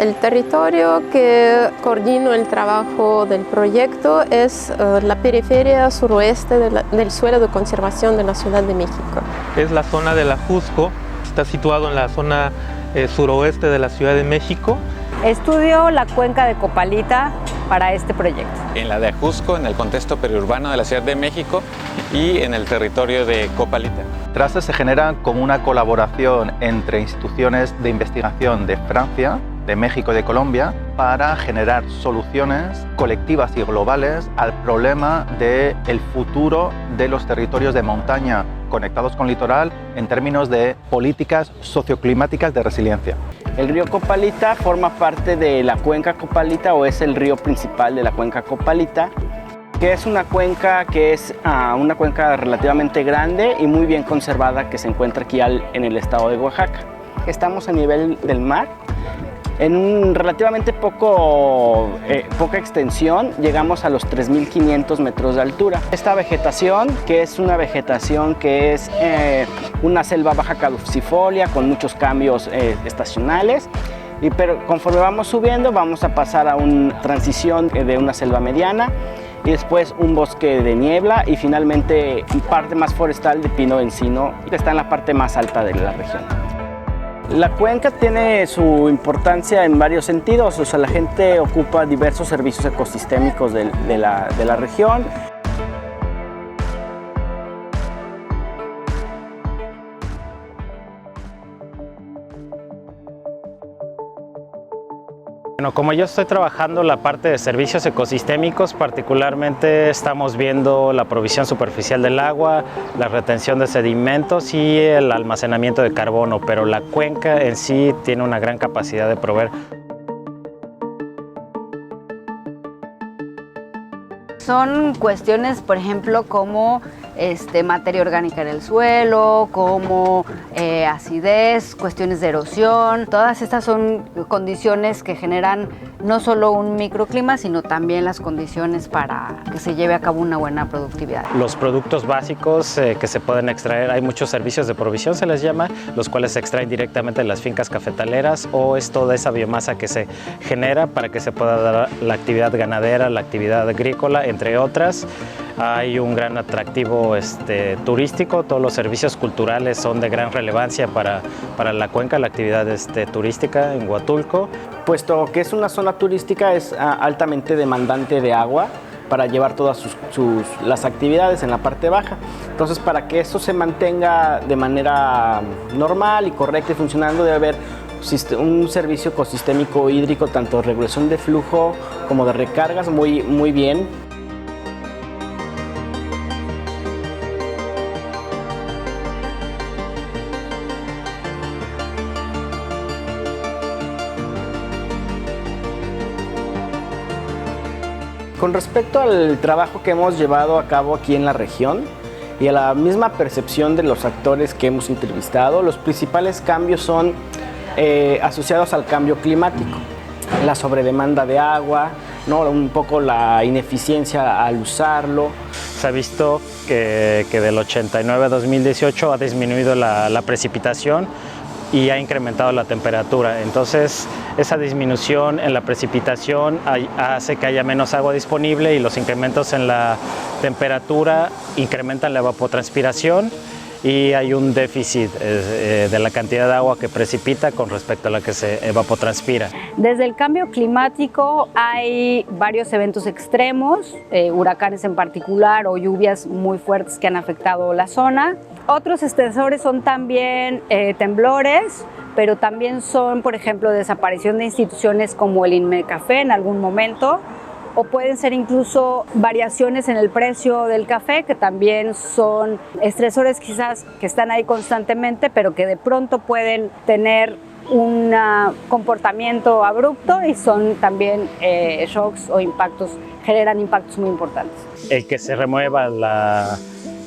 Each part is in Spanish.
El territorio que coordina el trabajo del proyecto es la periferia suroeste del suelo de conservación de la Ciudad de México. Es la zona de la Ajusco, está situado en la zona suroeste de la Ciudad de México. Estudio la cuenca de Copalita para este proyecto. En la de Ajusco, en el contexto periurbano de la Ciudad de México y en el territorio de Copalita. TRASES se genera como una colaboración entre instituciones de investigación de Francia, de México y de Colombia para generar soluciones colectivas y globales al problema del futuro de los territorios de montaña conectados con litoral en términos de políticas socioclimáticas de resiliencia. El río Copalita forma parte de la cuenca Copalita o es el río principal de la cuenca Copalita, que es una cuenca una cuenca relativamente grande y muy bien conservada que se encuentra aquí en el estado de Oaxaca. Estamos a nivel del mar. En un relativamente poca extensión, llegamos a los 3.500 metros de altura. Esta vegetación, que es una vegetación que es una selva baja caducifolia con muchos cambios estacionales, pero conforme vamos subiendo vamos a pasar a una transición de una selva mediana y después un bosque de niebla y finalmente parte más forestal de pino-encino que está en la parte más alta de la región. La cuenca tiene su importancia en varios sentidos, o sea, la gente ocupa diversos servicios ecosistémicos de la región. Bueno, como yo estoy trabajando la parte de servicios ecosistémicos, particularmente estamos viendo la provisión superficial del agua, la retención de sedimentos y el almacenamiento de carbono, pero la cuenca en sí tiene una gran capacidad de proveer. Son cuestiones, por ejemplo, como materia orgánica en el suelo, como acidez, cuestiones de erosión. Todas estas son condiciones que generan no solo un microclima, sino también las condiciones para que se lleve a cabo una buena productividad. Los productos básicos que se pueden extraer, hay muchos servicios de provisión, se les llama, los cuales se extraen directamente de las fincas cafetaleras o es toda esa biomasa que se genera para que se pueda dar la actividad ganadera, la actividad agrícola, entre otras. Hay un gran atractivo turístico, todos los servicios culturales son de gran relevancia para la cuenca, la actividad turística en Huatulco. Puesto que es una zona turística, es altamente demandante de agua para llevar todas las actividades en la parte baja. Entonces, para que eso se mantenga de manera normal y correcta y funcionando, debe haber un servicio ecosistémico hídrico, tanto de regulación de flujo como de recargas, muy bien. Con respecto al trabajo que hemos llevado a cabo aquí en la región y a la misma percepción de los actores que hemos entrevistado, los principales cambios son asociados al cambio climático, la sobredemanda de agua, ¿no? Un poco la ineficiencia al usarlo. Se ha visto que del 89 a 2018 ha disminuido la precipitación y ha incrementado la temperatura. Entonces, esa disminución en la precipitación hace que haya menos agua disponible y los incrementos en la temperatura incrementan la evapotranspiración y hay un déficit de la cantidad de agua que precipita con respecto a la que se evapotranspira. Desde el cambio climático hay varios eventos extremos, huracanes en particular o lluvias muy fuertes que han afectado la zona. Otros estresores son también temblores, pero también son, por ejemplo, desaparición de instituciones como el Inmecafé en algún momento, o pueden ser incluso variaciones en el precio del café, que también son estresores quizás que están ahí constantemente, pero que de pronto pueden tener un comportamiento abrupto y son también shocks o impactos, generan impactos muy importantes. El que se remueva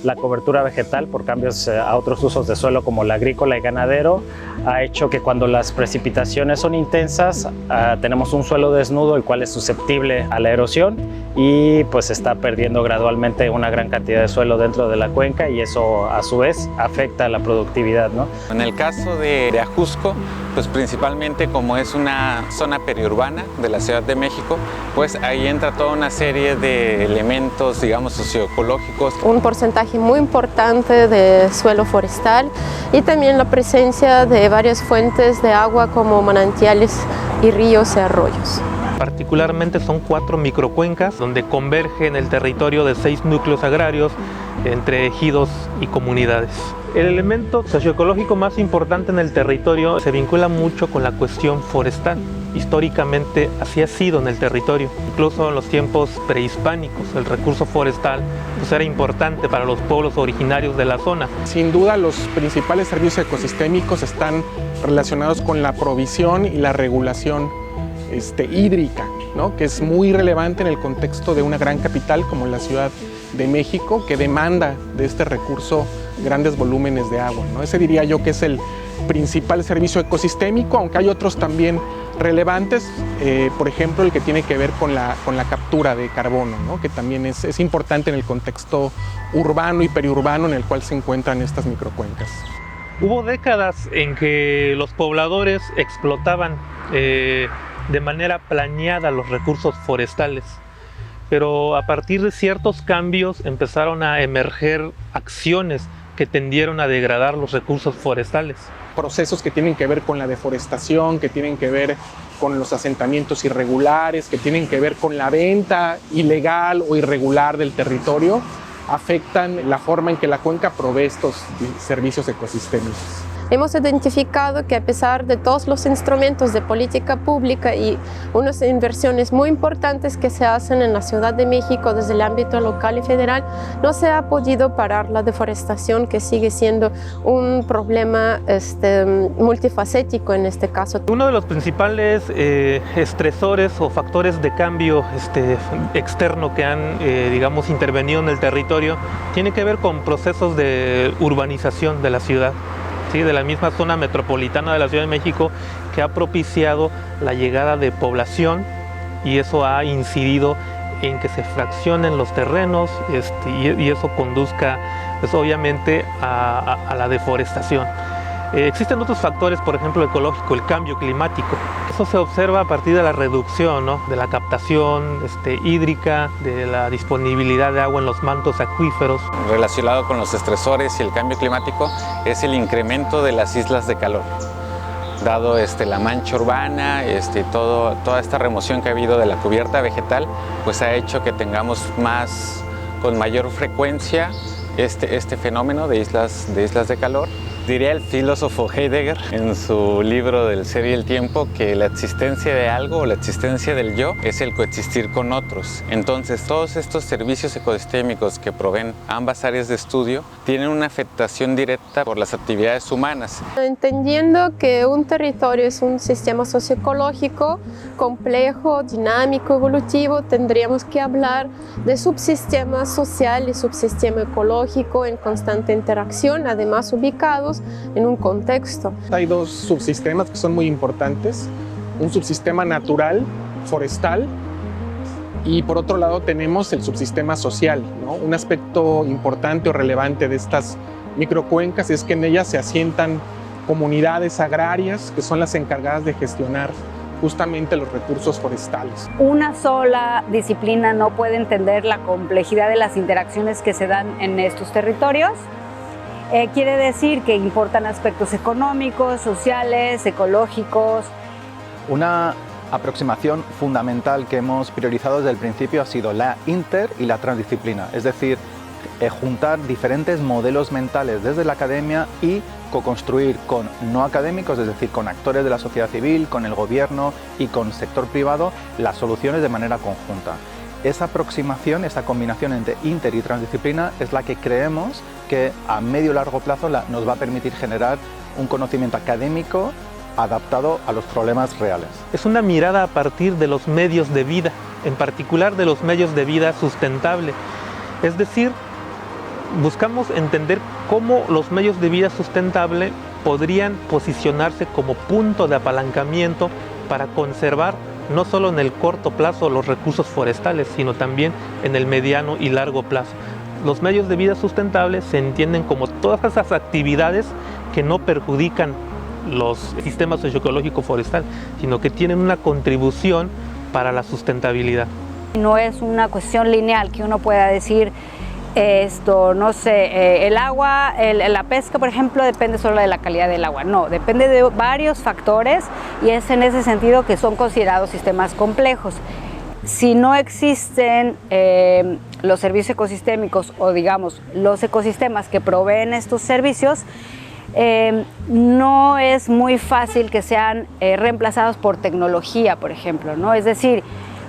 la cobertura vegetal por cambios a otros usos de suelo como el agrícola y ganadero ha hecho que cuando las precipitaciones son intensas tenemos un suelo desnudo el cual es susceptible a la erosión y pues está perdiendo gradualmente una gran cantidad de suelo dentro de la cuenca y eso a su vez afecta a la productividad, ¿no? En el caso de Ajusco, pues principalmente como es una zona periurbana de la Ciudad de México, pues ahí entra toda una serie de elementos, digamos, socioecológicos. Un porcentaje muy importante de suelo forestal y también la presencia de varias fuentes de agua como manantiales y ríos y arroyos. Particularmente son 4 microcuencas donde convergen el territorio de 6 núcleos agrarios entre ejidos y comunidades. El elemento socioecológico más importante en el territorio se vincula mucho con la cuestión forestal. Históricamente así ha sido en el territorio. Incluso en los tiempos prehispánicos el recurso forestal pues era importante para los pueblos originarios de la zona. Sin duda los principales servicios ecosistémicos están relacionados con la provisión y la regulación hídrica, ¿no? Que es muy relevante en el contexto de una gran capital como la Ciudad de México, que demanda de este recurso grandes volúmenes de agua, ¿no? Ese diría yo que es el principal servicio ecosistémico, aunque hay otros también relevantes, por ejemplo el que tiene que ver con la captura de carbono, ¿no? Que también es importante en el contexto urbano y periurbano en el cual se encuentran estas microcuencas. Hubo décadas en que los pobladores explotaban de manera planeada los recursos forestales, pero a partir de ciertos cambios empezaron a emerger acciones que tendieron a degradar los recursos forestales. Procesos que tienen que ver con la deforestación, que tienen que ver con los asentamientos irregulares, que tienen que ver con la venta ilegal o irregular del territorio, afectan la forma en que la cuenca provee estos servicios ecosistémicos. Hemos identificado que a pesar de todos los instrumentos de política pública y unas inversiones muy importantes que se hacen en la Ciudad de México desde el ámbito local y federal, no se ha podido parar la deforestación, que sigue siendo un problema multifacético en este caso. Uno de los principales estresores o factores de cambio externo que han digamos, intervenido en el territorio tiene que ver con procesos de urbanización de la ciudad. ¿Sí? De la misma zona metropolitana de la Ciudad de México, que ha propiciado la llegada de población y eso ha incidido en que se fraccionen los terrenos y eso conduzca pues, obviamente a la deforestación. Existen otros factores, por ejemplo ecológico, el cambio climático. Eso se observa a partir de la reducción, ¿no? De la captación hídrica, de la disponibilidad de agua en los mantos acuíferos. Relacionado con los estresores y el cambio climático es el incremento de las islas de calor. Dado la mancha urbana, toda esta remoción que ha habido de la cubierta vegetal, pues ha hecho que tengamos con mayor frecuencia este fenómeno de islas de calor. Diría el filósofo Heidegger en su libro del Ser y el Tiempo que la existencia de algo o la existencia del yo es el coexistir con otros. Entonces todos estos servicios ecosistémicos que proveen ambas áreas de estudio tienen una afectación directa por las actividades humanas. Entendiendo que un territorio es un sistema socioecológico complejo, dinámico, evolutivo, tendríamos que hablar de subsistemas social y subsistema ecológico en constante interacción, además ubicados en un contexto. Hay 2 subsistemas que son muy importantes, un subsistema natural, forestal, y por otro lado tenemos el subsistema social, ¿no? Un aspecto importante o relevante de estas microcuencas es que en ellas se asientan comunidades agrarias que son las encargadas de gestionar justamente los recursos forestales. Una sola disciplina no puede entender la complejidad de las interacciones que se dan en estos territorios. Quiere decir que importan aspectos económicos, sociales, ecológicos. Una aproximación fundamental que hemos priorizado desde el principio ha sido la inter y la transdisciplina, es decir, juntar diferentes modelos mentales desde la academia y co-construir con no académicos, es decir, con actores de la sociedad civil, con el gobierno y con sector privado, las soluciones de manera conjunta. Esa aproximación, esa combinación entre inter y transdisciplina es la que creemos que a medio y largo plazo nos va a permitir generar un conocimiento académico adaptado a los problemas reales. Es una mirada a partir de los medios de vida, en particular de los medios de vida sustentable. Es decir, buscamos entender cómo los medios de vida sustentable podrían posicionarse como punto de apalancamiento para conservar no solo en el corto plazo los recursos forestales, sino también en el mediano y largo plazo. Los medios de vida sustentables se entienden como todas esas actividades que no perjudican los sistemas socioecológico forestal, sino que tienen una contribución para la sustentabilidad. No es una cuestión lineal que uno pueda decir no sé, el agua, la pesca, por ejemplo, depende solo de la calidad del agua. No, depende de varios factores y es en ese sentido que son considerados sistemas complejos. Si no existen los servicios ecosistémicos o digamos los ecosistemas que proveen estos servicios, no es muy fácil que sean reemplazados por tecnología, por ejemplo, ¿no? Es decir,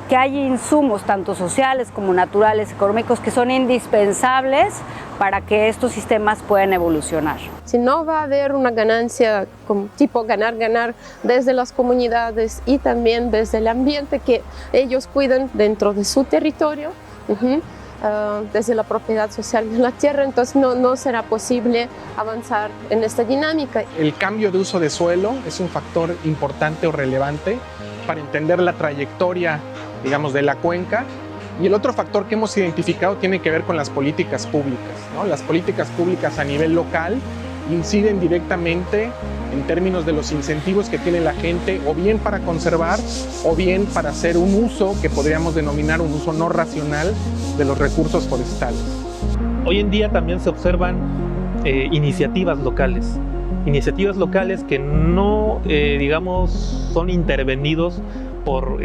que hay insumos tanto sociales como naturales, económicos, que son indispensables para que estos sistemas puedan evolucionar. Si no va a haber una ganancia como tipo ganar-ganar desde las comunidades y también desde el ambiente que ellos cuidan dentro de su territorio, desde la propiedad social de la tierra, entonces no será posible avanzar en esta dinámica. El cambio de uso de suelo es un factor importante o relevante para entender la trayectoria, digamos, de la cuenca. Y el otro factor que hemos identificado tiene que ver con las políticas públicas, ¿no? Las políticas públicas a nivel local inciden directamente en términos de los incentivos que tiene la gente, o bien para conservar, o bien para hacer un uso que podríamos denominar un uso no racional de los recursos forestales. Hoy en día también se observan iniciativas locales que no, digamos, son intervenidos por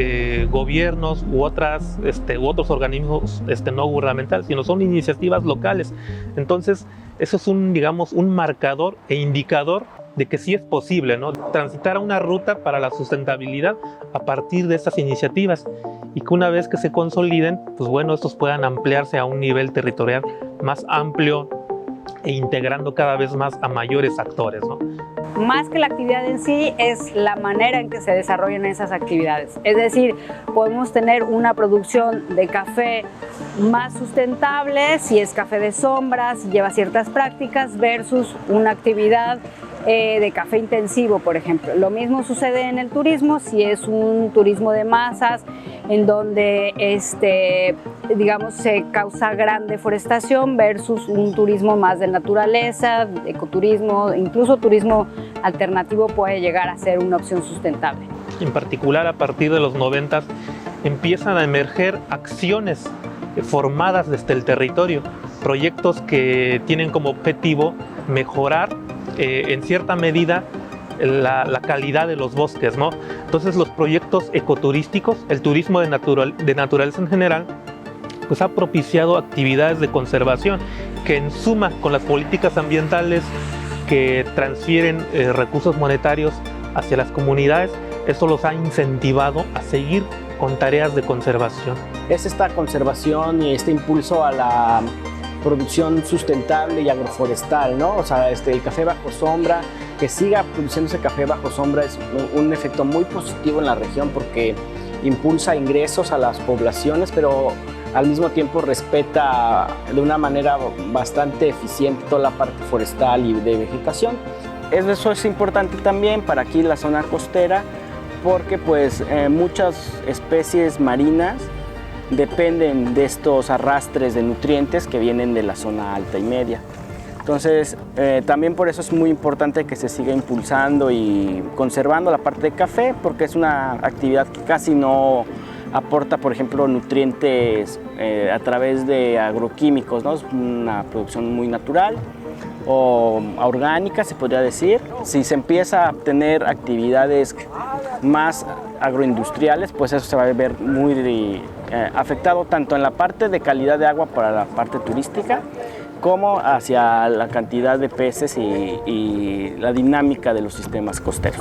gobiernos u otros organismos no gubernamentales, sino son iniciativas locales. Entonces, eso es un marcador e indicador de que sí es posible, ¿no?, transitar a una ruta para la sustentabilidad a partir de estas iniciativas, y que una vez que se consoliden, pues bueno, estos puedan ampliarse a un nivel territorial más amplio e integrando cada vez más a mayores actores, ¿no? Más que la actividad en sí, es la manera en que se desarrollan esas actividades. Es decir, podemos tener una producción de café más sustentable si es café de sombra, si lleva ciertas prácticas, versus una actividad de café intensivo, por ejemplo. Lo mismo sucede en el turismo, si es un turismo de masas, en donde digamos, se causa gran deforestación, versus un turismo más de naturaleza, ecoturismo, incluso turismo alternativo puede llegar a ser una opción sustentable. En particular, a partir de los 90 empiezan a emerger acciones formadas desde el territorio, proyectos que tienen como objetivo mejorar en cierta medida la calidad de los bosques, ¿no? Entonces, los proyectos ecoturísticos, el turismo de naturaleza en general, pues ha propiciado actividades de conservación que, en suma con las políticas ambientales que transfieren recursos monetarios hacia las comunidades, eso los ha incentivado a seguir con tareas de conservación. Es esta conservación y este impulso a la producción sustentable y agroforestal, ¿no? O sea, el café bajo sombra, que siga produciéndose café bajo sombra es un efecto muy positivo en la región porque impulsa ingresos a las poblaciones, pero al mismo tiempo respeta de una manera bastante eficiente toda la parte forestal y de vegetación. Eso es importante también para aquí la zona costera porque pues muchas especies marinas dependen de estos arrastres de nutrientes que vienen de la zona alta y media. Entonces, también por eso es muy importante que se siga impulsando y conservando la parte de café, porque es una actividad que casi no aporta, por ejemplo, nutrientes a través de agroquímicos, ¿no? Es una producción muy natural o orgánica, se podría decir. Si se empieza a tener actividades más agroindustriales, pues eso se va a ver muy afectado tanto en la parte de calidad de agua para la parte turística, como hacia la cantidad de peces y la dinámica de los sistemas costeros.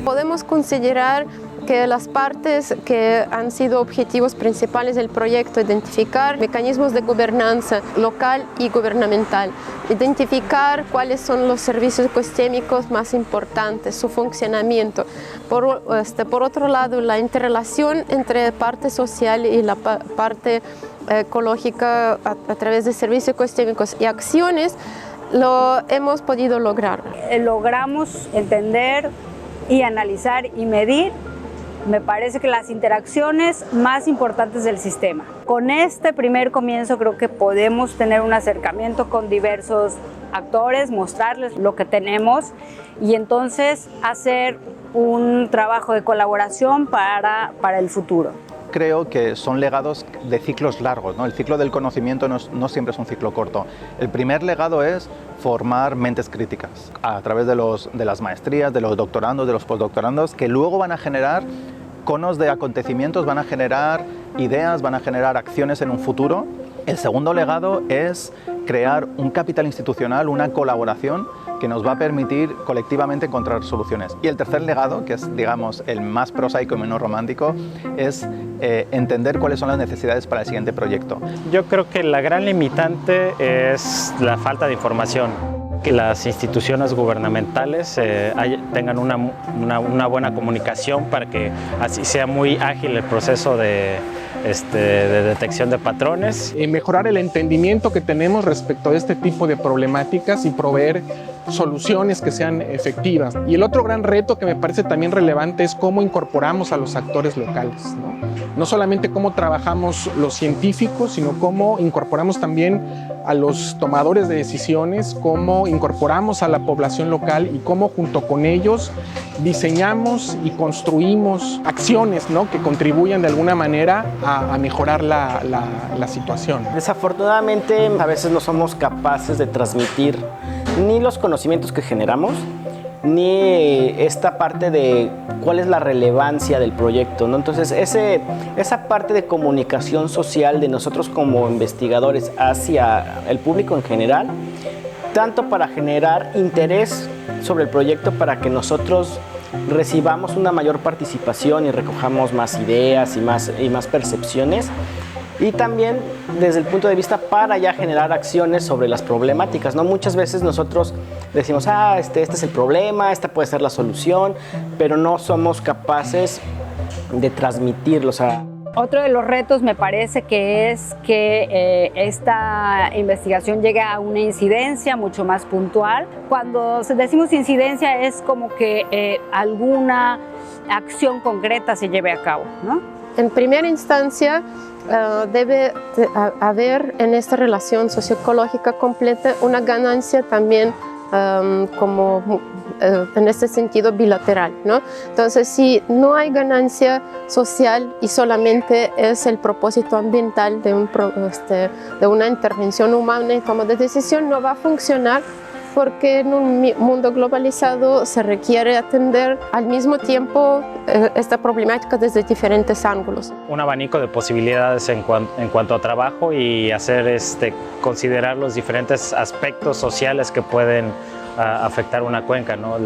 Podemos considerar que las partes que han sido objetivos principales del proyecto, identificar mecanismos de gobernanza local y gubernamental, identificar cuáles son los servicios ecosistémicos más importantes, su funcionamiento. Por otro lado, la interrelación entre parte social y la parte ecológica a través de servicios ecosistémicos y acciones, lo hemos podido lograr. Logramos entender y analizar y medir, me parece que las interacciones más importantes del sistema. Con este primer comienzo creo que podemos tener un acercamiento con diversos actores, mostrarles lo que tenemos y entonces hacer un trabajo de colaboración para el futuro. Creo que son legados de ciclos largos, ¿no? El ciclo del conocimiento no siempre es un ciclo corto. El primer legado es formar mentes críticas a través de las maestrías, de los doctorandos, de los postdoctorandos, que luego van a generar conos de acontecimientos, van a generar ideas, van a generar acciones en un futuro. El segundo legado es crear un capital institucional, una colaboración que nos va a permitir colectivamente encontrar soluciones. Y el tercer legado, que es, digamos, el más prosaico y menos romántico, es entender cuáles son las necesidades para el siguiente proyecto. Yo creo que la gran limitante es la falta de información. Que las instituciones gubernamentales tengan una buena comunicación para que así sea muy ágil el proceso de detección de patrones. Mejorar el entendimiento que tenemos respecto a este tipo de problemáticas y proveer soluciones que sean efectivas. Y el otro gran reto que me parece también relevante es cómo incorporamos a los actores locales, ¿no? No solamente cómo trabajamos los científicos, sino cómo incorporamos también a los tomadores de decisiones, cómo incorporamos a la población local y cómo junto con ellos diseñamos y construimos acciones, ¿no?, que contribuyan de alguna manera a mejorar la situación. Desafortunadamente, a veces no somos capaces de transmitir ni los conocimientos que generamos, ni esta parte de cuál es la relevancia del proyecto, ¿no? Entonces, esa parte de comunicación social de nosotros como investigadores hacia el público en general, tanto para generar interés sobre el proyecto, para que nosotros recibamos una mayor participación y recojamos más ideas y más percepciones, y también desde el punto de vista para ya generar acciones sobre las problemáticas, ¿no? Muchas veces nosotros decimos, este es el problema, esta puede ser la solución, pero no somos capaces de transmitirlo. Otro de los retos me parece que es que esta investigación llegue a una incidencia mucho más puntual. Cuando decimos incidencia es como que alguna acción concreta se lleve a cabo, ¿no? En primera instancia, debe haber en esta relación socioecológica completa una ganancia también en este sentido bilateral, ¿no? Entonces, si no hay ganancia social y solamente es el propósito ambiental de una intervención humana y toma de decisión, no va a funcionar, porque en un mundo globalizado se requiere atender al mismo tiempo esta problemática desde diferentes ángulos. Un abanico de posibilidades en cuanto a trabajo y hacer considerar los diferentes aspectos sociales que pueden afectar una cuenca, ¿no?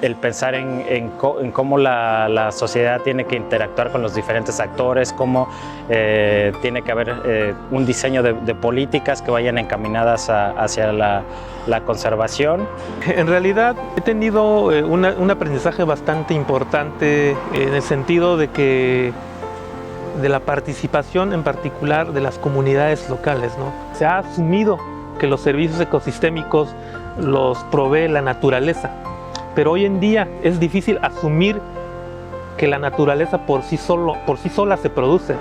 El pensar en cómo la sociedad tiene que interactuar con los diferentes actores, cómo tiene que haber un diseño de políticas que vayan encaminadas hacia la conservación. En realidad he tenido un aprendizaje bastante importante en el sentido de la participación en particular de las comunidades locales, ¿no? Se ha asumido que los servicios ecosistémicos los provee la naturaleza, pero hoy en día es difícil asumir que la naturaleza por sí sola se produce.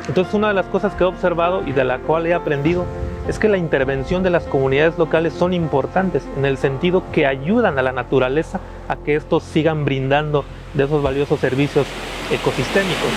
Entonces, una de las cosas que he observado y de la cual he aprendido es que la intervención de las comunidades locales son importantes en el sentido que ayudan a la naturaleza a que estos sigan brindando de esos valiosos servicios ecosistémicos.